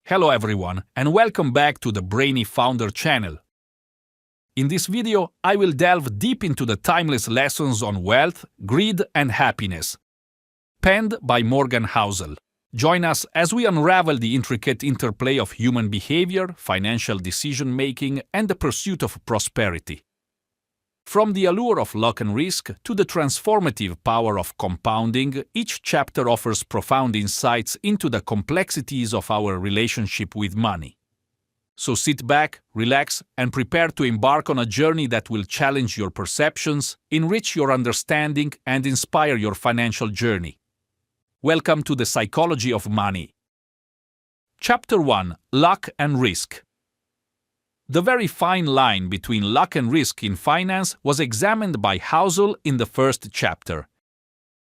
Hello everyone, and welcome back to the brainyfounder channel. In this video, I will delve deep into the timeless lessons on wealth, greed, and happiness. Penned by Morgan Housel. Join us as we unravel the intricate interplay of human behavior, financial decision-making, and the pursuit of prosperity. From the allure of luck and risk to the transformative power of compounding, each chapter offers profound insights into the complexities of our relationship with money. So sit back, relax, and prepare to embark on a journey that will challenge your perceptions, enrich your understanding, and inspire your financial journey. Welcome to the Psychology of Money. Chapter 1: Luck and Risk. The very fine line between luck and risk in finance was examined by Housel in the first chapter.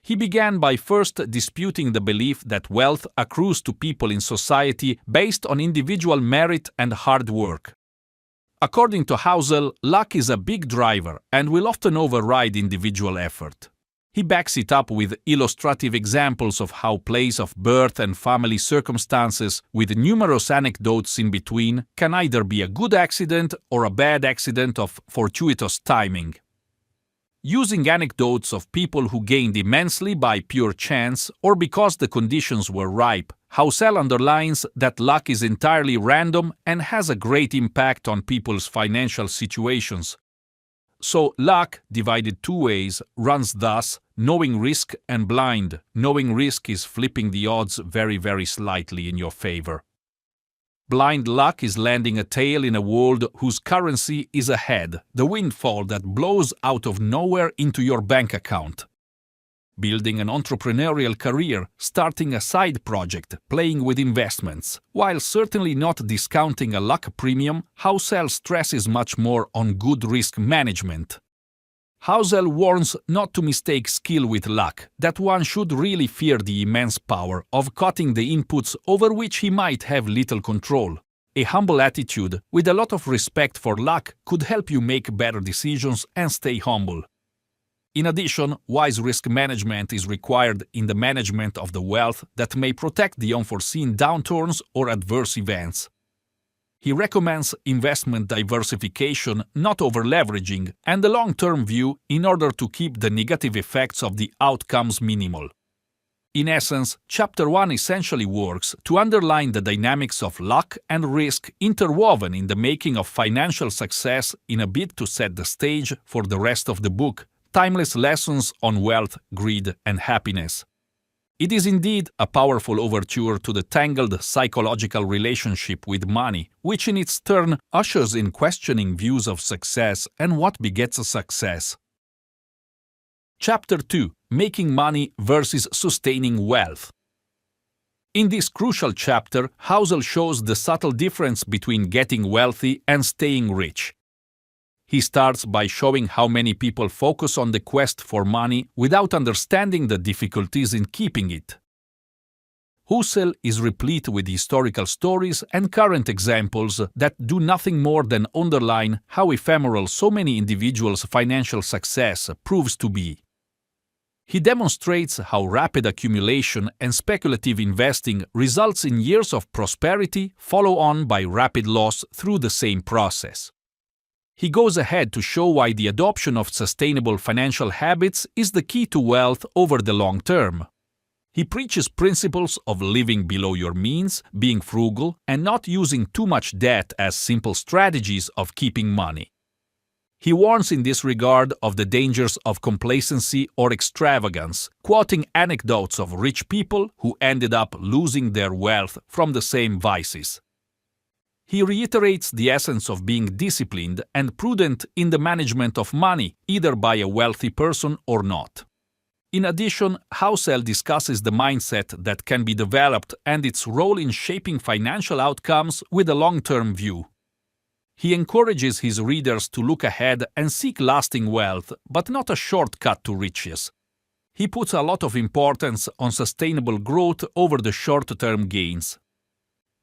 He began by first disputing the belief that wealth accrues to people in society based on individual merit and hard work. According to Housel, luck is a big driver and will often override individual effort. He backs it up with illustrative examples of how place of birth and family circumstances, with numerous anecdotes in between, can either be a good accident or a bad accident of fortuitous timing. Using anecdotes of people who gained immensely by pure chance or because the conditions were ripe, Housel underlines that luck is entirely random and has a great impact on people's financial situations. So, luck, divided two ways, runs thus: knowing risk and blind. Knowing risk is flipping the odds very slightly in your favor. Blind luck is landing a tail in a world whose currency is a head, the windfall that blows out of nowhere into your bank account. Building an entrepreneurial career, starting a side project, playing with investments. While certainly not discounting a luck premium, Housel stresses much more on good risk management. Housel warns not to mistake skill with luck, that one should really fear the immense power of cutting the inputs over which he might have little control. A humble attitude, with a lot of respect for luck, could help you make better decisions and stay humble. In addition, wise risk management is required in the management of the wealth that may protect the unforeseen downturns or adverse events. He recommends investment diversification, not over-leveraging, and a long-term view in order to keep the negative effects of the outcomes minimal. In essence, Chapter 1 essentially works to underline the dynamics of luck and risk interwoven in the making of financial success in a bid to set the stage for the rest of the book: Timeless Lessons on Wealth, Greed, and Happiness. It is indeed a powerful overture to the tangled psychological relationship with money, which in its turn ushers in questioning views of success and what begets a success. Chapter 2: Making Money versus Sustaining Wealth. In this crucial chapter, Housel shows the subtle difference between getting wealthy and staying rich. He starts by showing how many people focus on the quest for money without understanding the difficulties in keeping it. Housel is replete with historical stories and current examples that do nothing more than underline how ephemeral so many individuals' financial success proves to be. He demonstrates how rapid accumulation and speculative investing results in years of prosperity, followed on by rapid loss through the same process. He goes ahead to show why the adoption of sustainable financial habits is the key to wealth over the long term. He preaches principles of living below your means, being frugal, and not using too much debt as simple strategies of keeping money. He warns in this regard of the dangers of complacency or extravagance, quoting anecdotes of rich people who ended up losing their wealth from the same vices. He reiterates the essence of being disciplined and prudent in the management of money, either by a wealthy person or not. In addition, Housel discusses the mindset that can be developed and its role in shaping financial outcomes with a long-term view. He encourages his readers to look ahead and seek lasting wealth, but not a shortcut to riches. He puts a lot of importance on sustainable growth over the short-term gains.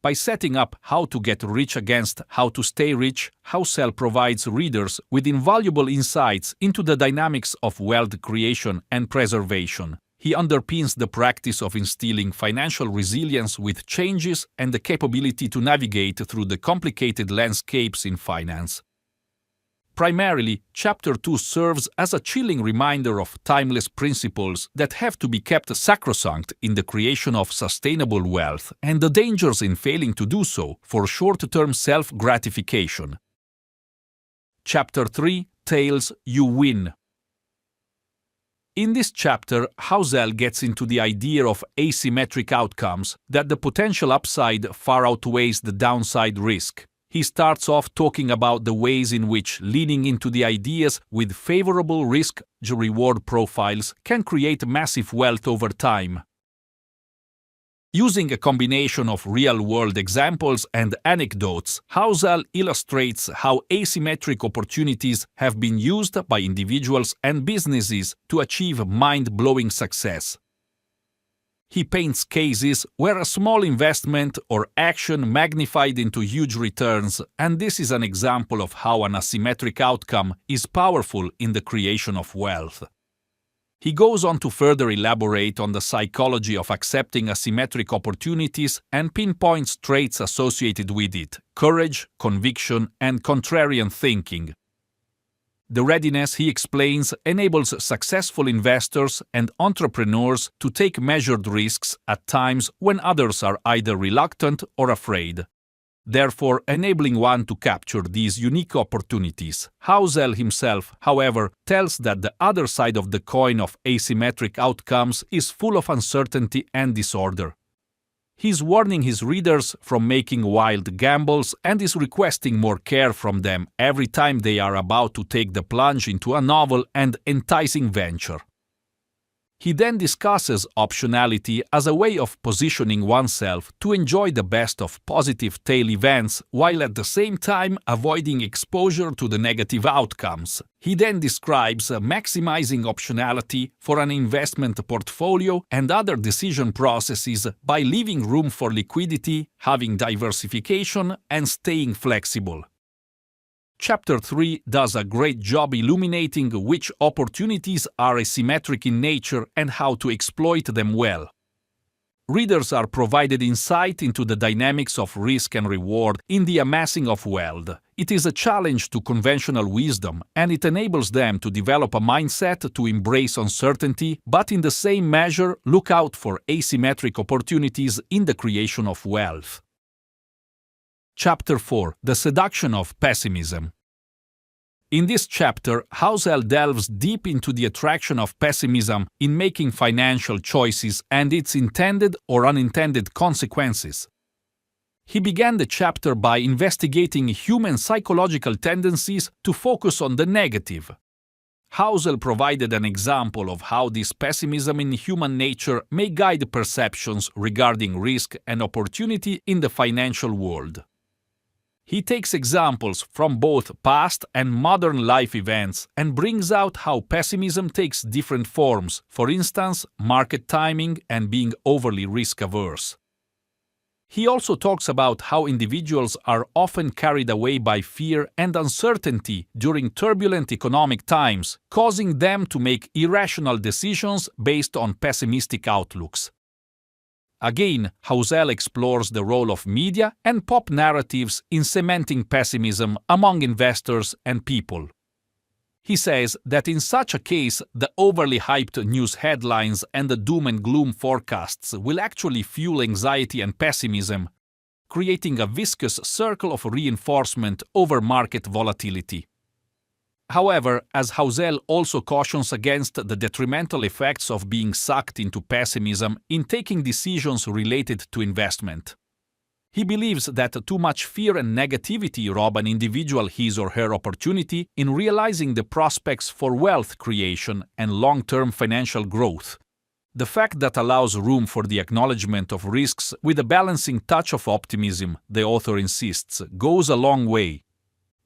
By setting up how to get rich against how to stay rich, Housel provides readers with invaluable insights into the dynamics of wealth creation and preservation. he underpins the practice of instilling financial resilience with changes and the capability to navigate through the complicated landscapes in finance. Primarily, Chapter 2 serves as a chilling reminder of timeless principles that have to be kept sacrosanct in the creation of sustainable wealth and the dangers in failing to do so for short-term self-gratification. Chapter 3 Tails You Win. In this chapter, Housel gets into the idea of asymmetric outcomes, that the potential upside far outweighs the downside risk. He starts off talking about the ways in which leaning into the ideas with favorable risk-reward profiles can create massive wealth over time. Using a combination of real-world examples and anecdotes, Housel illustrates how asymmetric opportunities have been used by individuals and businesses to achieve mind-blowing success. He paints cases where a small investment or action magnified into huge returns, and this is an example of how an asymmetric outcome is powerful in the creation of wealth. He goes on to further elaborate on the psychology of accepting asymmetric opportunities and pinpoints traits associated with it: courage, conviction, and contrarian thinking. The readiness, he explains, enables successful investors and entrepreneurs to take measured risks at times when others are either reluctant or afraid, therefore enabling one to capture these unique opportunities. Housel himself, however, tells that the other side of the coin of asymmetric outcomes is full of uncertainty and disorder. He's warning his readers from making wild gambles and is requesting more care from them every time they are about to take the plunge into a novel and enticing venture. He then discusses optionality as a way of positioning oneself to enjoy the best of positive tail events while at the same time avoiding exposure to the negative outcomes. He then describes maximizing optionality for an investment portfolio and other decision processes by leaving room for liquidity, having diversification, and staying flexible. Chapter 3 does a great job illuminating which opportunities are asymmetric in nature and how to exploit them well. Readers are provided insight into the dynamics of risk and reward in the amassing of wealth. It is a challenge to conventional wisdom, and it enables them to develop a mindset to embrace uncertainty, but in the same measure look out for asymmetric opportunities in the creation of wealth. Chapter 4 The Seduction of Pessimism. In this chapter, Housel delves deep into the attraction of pessimism in making financial choices and its intended or unintended consequences. He began the chapter by investigating human psychological tendencies to focus on the negative. Housel provided an example of how this pessimism in human nature may guide perceptions regarding risk and opportunity in the financial world. He takes examples from both past and modern life events and brings out how pessimism takes different forms, for instance, market timing and being overly risk-averse. He also talks about how individuals are often carried away by fear and uncertainty during turbulent economic times, causing them to make irrational decisions based on pessimistic outlooks. Again, Housel explores the role of media and pop narratives in cementing pessimism among investors and people. He says that in such a case, the overly hyped news headlines and the doom and gloom forecasts will actually fuel anxiety and pessimism, creating a viscous circle of reinforcement over market volatility. However, as Housel also cautions against the detrimental effects of being sucked into pessimism in taking decisions related to investment. He believes that too much fear and negativity rob an individual his or her opportunity in realizing the prospects for wealth creation and long-term financial growth. The fact that allows room for the acknowledgement of risks with a balancing touch of optimism, the author insists, goes a long way.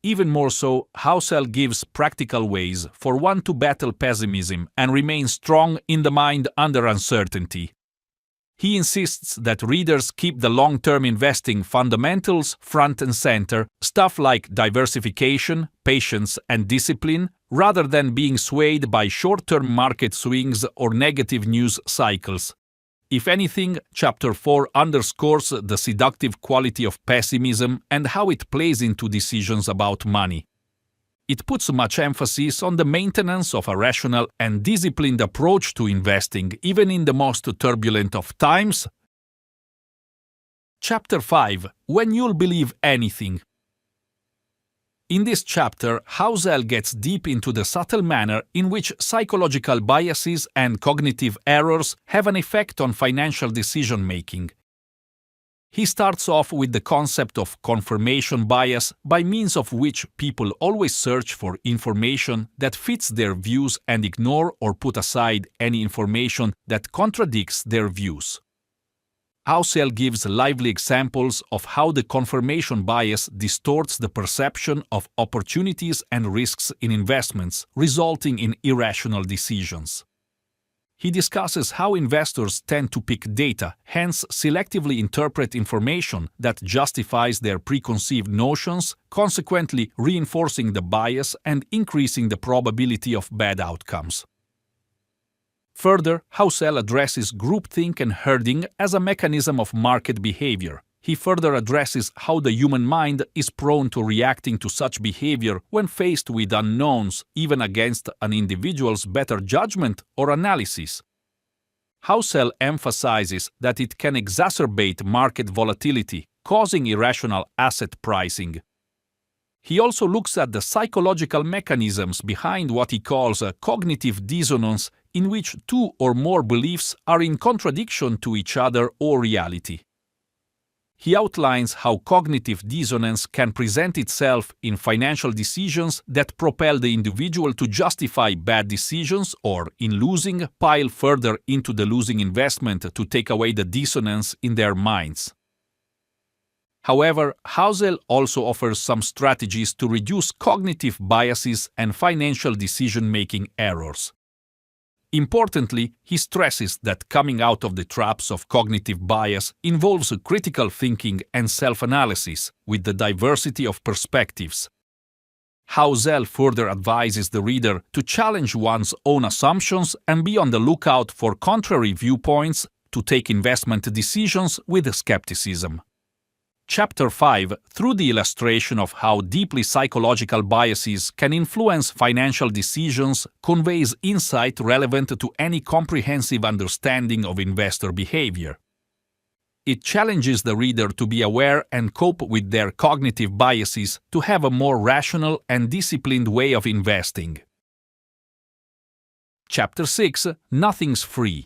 Even more so, Housel gives practical ways for one to battle pessimism and remain strong in the mind under uncertainty. He insists that readers keep the long-term investing fundamentals front and center, stuff like diversification, patience, and discipline, rather than being swayed by short-term market swings or negative news cycles. If anything, Chapter 4 underscores the seductive quality of pessimism and how it plays into decisions about money. It puts much emphasis on the maintenance of a rational and disciplined approach to investing, even in the most turbulent of times. Chapter 5. When You'll Believe Anything. In this chapter, Housel gets deep into the subtle manner in which psychological biases and cognitive errors have an effect on financial decision-making. He starts off with the concept of confirmation bias, by means of which people always search for information that fits their views and ignore or put aside any information that contradicts their views. Housel gives lively examples of how the confirmation bias distorts the perception of opportunities and risks in investments, resulting in irrational decisions. He discusses how investors tend to pick data, hence selectively interpret information that justifies their preconceived notions, consequently reinforcing the bias and increasing the probability of bad outcomes. Further, Housel addresses groupthink and herding as a mechanism of market behavior. He further addresses how the human mind is prone to reacting to such behavior when faced with unknowns, even against an individual's better judgment or analysis. Housel emphasizes that it can exacerbate market volatility, causing irrational asset pricing. He also looks at the psychological mechanisms behind what he calls a cognitive dissonance, in which two or more beliefs are in contradiction to each other or reality. He outlines how cognitive dissonance can present itself in financial decisions that propel the individual to justify bad decisions or, in losing, pile further into the losing investment to take away the dissonance in their minds. However, Housel also offers some strategies to reduce cognitive biases and financial decision-making errors. Importantly, he stresses that coming out of the traps of cognitive bias involves critical thinking and self-analysis with the diversity of perspectives. Housel further advises the reader to challenge one's own assumptions and be on the lookout for contrary viewpoints, to take investment decisions with skepticism. Chapter 5, through the illustration of how deeply psychological biases can influence financial decisions, conveys insight relevant to any comprehensive understanding of investor behavior. It challenges the reader to be aware and cope with their cognitive biases to have a more rational and disciplined way of investing. Chapter 6, Nothing's Free.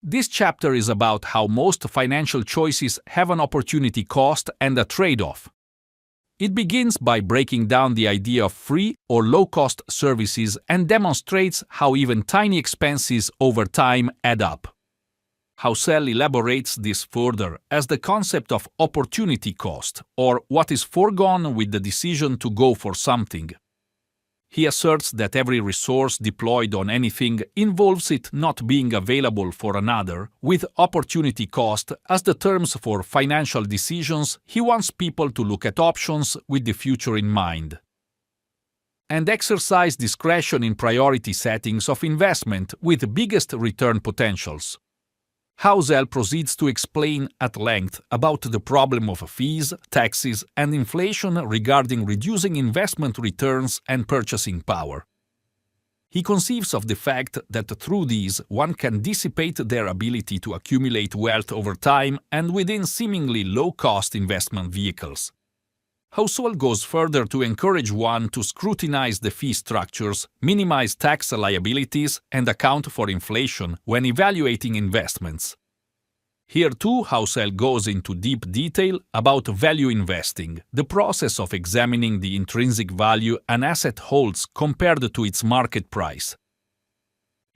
This chapter is about how most financial choices have an opportunity cost and a trade-off. It begins by breaking down the idea of free or low-cost services and demonstrates how even tiny expenses over time add up. Housel elaborates this further as the concept of opportunity cost, or what is foregone with the decision to go for something. He asserts that every resource deployed on anything involves it not being available for another, with opportunity cost as the terms for financial decisions. He wants people to look at options with the future in mind and exercise discretion in priority settings of investment with biggest return potentials. Housel proceeds to explain at length about the problem of fees, taxes, and inflation regarding reducing investment returns and purchasing power. He conceives of the fact that through these one can dissipate their ability to accumulate wealth over time and within seemingly low-cost investment vehicles. Housel goes further to encourage one to scrutinize the fee structures, minimize tax liabilities, and account for inflation when evaluating investments. Here too, Housel goes into deep detail about value investing, the process of examining the intrinsic value an asset holds compared to its market price.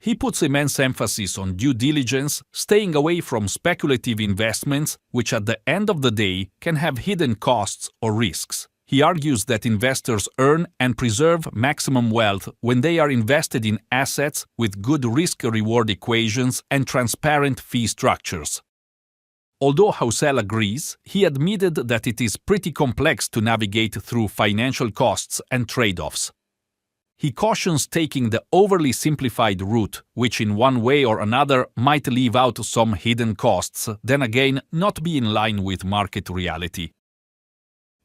He puts immense emphasis on due diligence, staying away from speculative investments, which at the end of the day can have hidden costs or risks. He argues that investors earn and preserve maximum wealth when they are invested in assets with good risk-reward equations and transparent fee structures. Although Housel agrees, he admitted that it is pretty complex to navigate through financial costs and trade-offs. He cautions taking the overly simplified route, which in one way or another might leave out some hidden costs, then again not be in line with market reality.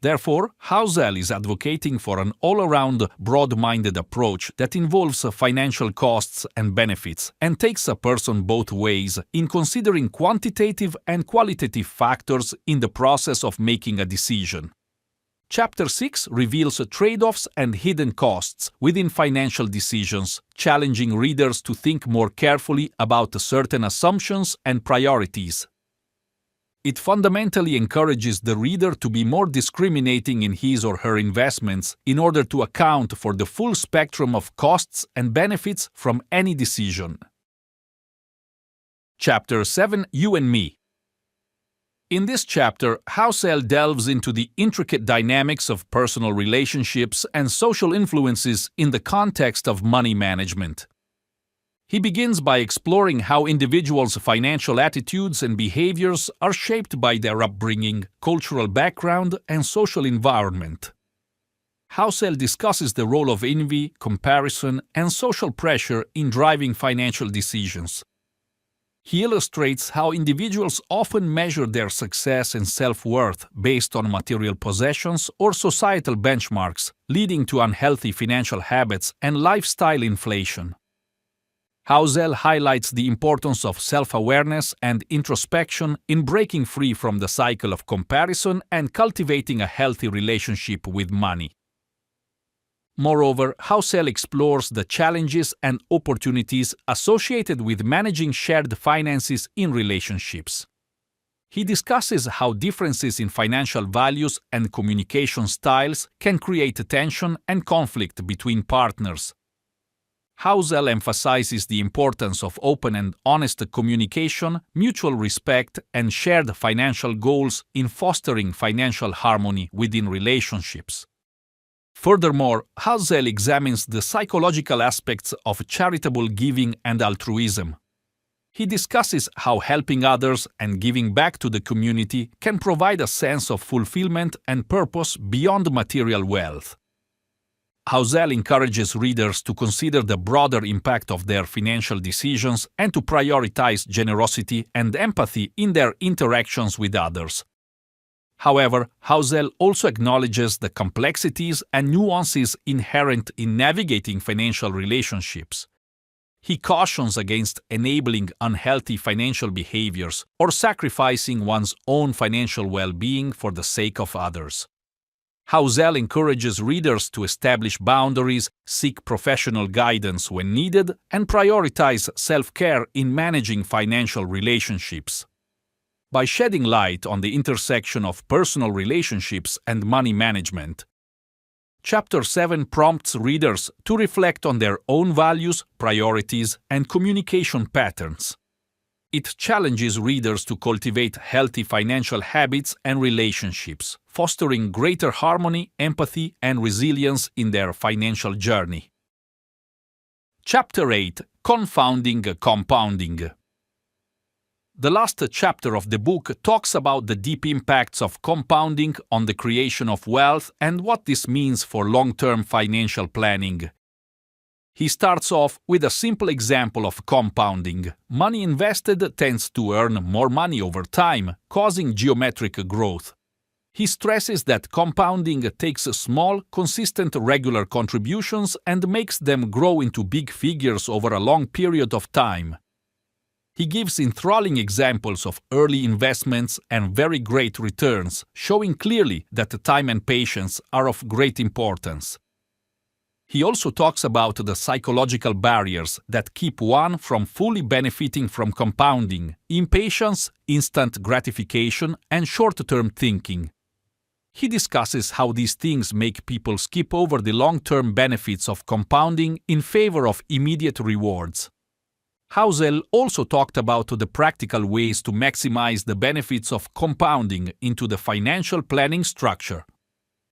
Therefore, Housel is advocating for an all-around, broad-minded approach that involves financial costs and benefits and takes a person both ways in considering quantitative and qualitative factors in the process of making a decision. Chapter 6 reveals trade-offs and hidden costs within financial decisions, challenging readers to think more carefully about certain assumptions and priorities. It fundamentally encourages the reader to be more discriminating in his or her investments in order to account for the full spectrum of costs and benefits from any decision. Chapter 7: You and Me. In this chapter, Housel delves into the intricate dynamics of personal relationships and social influences in the context of money management. He begins by exploring how individuals' financial attitudes and behaviors are shaped by their upbringing, cultural background, and social environment. Housel discusses the role of envy, comparison, and social pressure in driving financial decisions. He illustrates how individuals often measure their success and self-worth based on material possessions or societal benchmarks, leading to unhealthy financial habits and lifestyle inflation. Housel highlights the importance of self-awareness and introspection in breaking free from the cycle of comparison and cultivating a healthy relationship with money. Moreover, Housel explores the challenges and opportunities associated with managing shared finances in relationships. He discusses how differences in financial values and communication styles can create tension and conflict between partners. Housel emphasizes the importance of open and honest communication, mutual respect, and shared financial goals in fostering financial harmony within relationships. Furthermore, Housel examines the psychological aspects of charitable giving and altruism. He discusses how helping others and giving back to the community can provide a sense of fulfillment and purpose beyond material wealth. Housel encourages readers to consider the broader impact of their financial decisions and to prioritize generosity and empathy in their interactions with others. However, Housel also acknowledges the complexities and nuances inherent in navigating financial relationships. He cautions against enabling unhealthy financial behaviors or sacrificing one's own financial well-being for the sake of others. Housel encourages readers to establish boundaries, seek professional guidance when needed, and prioritize self-care in managing financial relationships. By shedding light on the intersection of personal relationships and money management, Chapter 7 prompts readers to reflect on their own values, priorities, and communication patterns. It challenges readers to cultivate healthy financial habits and relationships, fostering greater harmony, empathy, and resilience in their financial journey. Chapter 8: Confounding Compounding. The last chapter of the book talks about the deep impacts of compounding on the creation of wealth and what this means for long-term financial planning. He starts off with a simple example of compounding. Money invested tends to earn more money over time, causing geometric growth. He stresses that compounding takes small, consistent, regular contributions and makes them grow into big figures over a long period of time. He gives enthralling examples of early investments and very great returns, showing clearly that time and patience are of great importance. He also talks about the psychological barriers that keep one from fully benefiting from compounding: impatience, instant gratification, and short-term thinking. He discusses how these things make people skip over the long-term benefits of compounding in favor of immediate rewards. Housel also talked about the practical ways to maximize the benefits of compounding into the financial planning structure.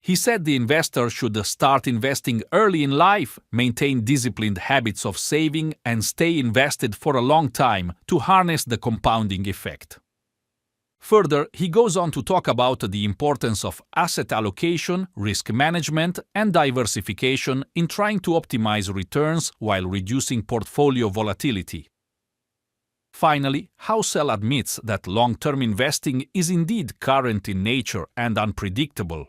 He said the investor should start investing early in life, maintain disciplined habits of saving, and stay invested for a long time to harness the compounding effect. Further, he goes on to talk about the importance of asset allocation, risk management, and diversification in trying to optimize returns while reducing portfolio volatility. Finally, Housel admits that long-term investing is indeed current in nature and unpredictable.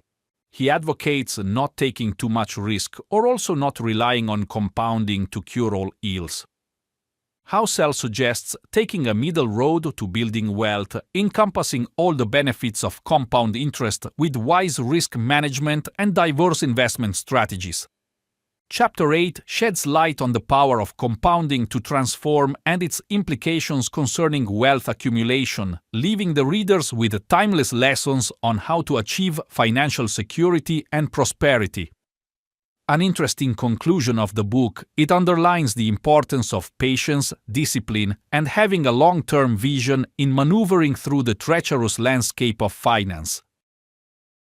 He advocates not taking too much risk or also not relying on compounding to cure all ills. Housel suggests taking a middle road to building wealth, encompassing all the benefits of compound interest with wise risk management and diverse investment strategies. Chapter 8 sheds light on the power of compounding to transform and its implications concerning wealth accumulation, leaving the readers with timeless lessons on how to achieve financial security and prosperity. An interesting conclusion of the book, it underlines the importance of patience, discipline, and having a long-term vision in maneuvering through the treacherous landscape of finance.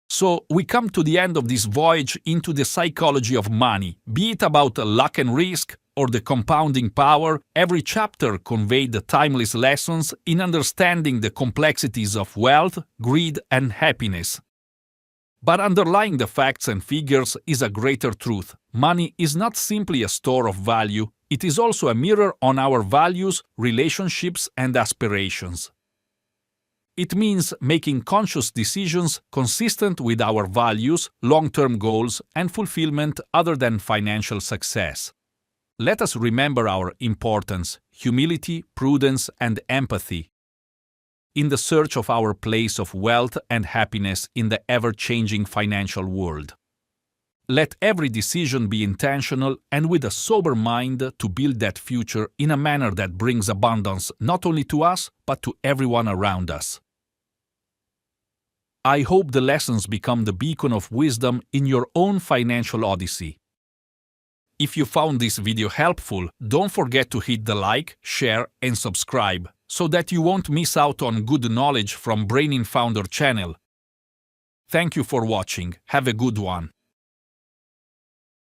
So, we come to the end of this voyage into the psychology of money. Be it about luck and risk or the compounding power, every chapter conveyed the timeless lessons in understanding the complexities of wealth, greed, and happiness. But underlying the facts and figures is a greater truth. Money is not simply a store of value, it is also a mirror on our values, relationships, and aspirations. It means making conscious decisions consistent with our values, long-term goals, and fulfillment other than financial success. Let us remember our importance, humility, prudence, and empathy in the search of our place of wealth and happiness in the ever-changing financial world. Let every decision be intentional and with a sober mind to build that future in a manner that brings abundance not only to us, but to everyone around us. I hope the lessons become the beacon of wisdom in your own financial odyssey. If you found this video helpful, don't forget to hit the like, share, and subscribe so that you won't miss out on good knowledge from brainyfounder channel. Thank you for watching. Have a good one.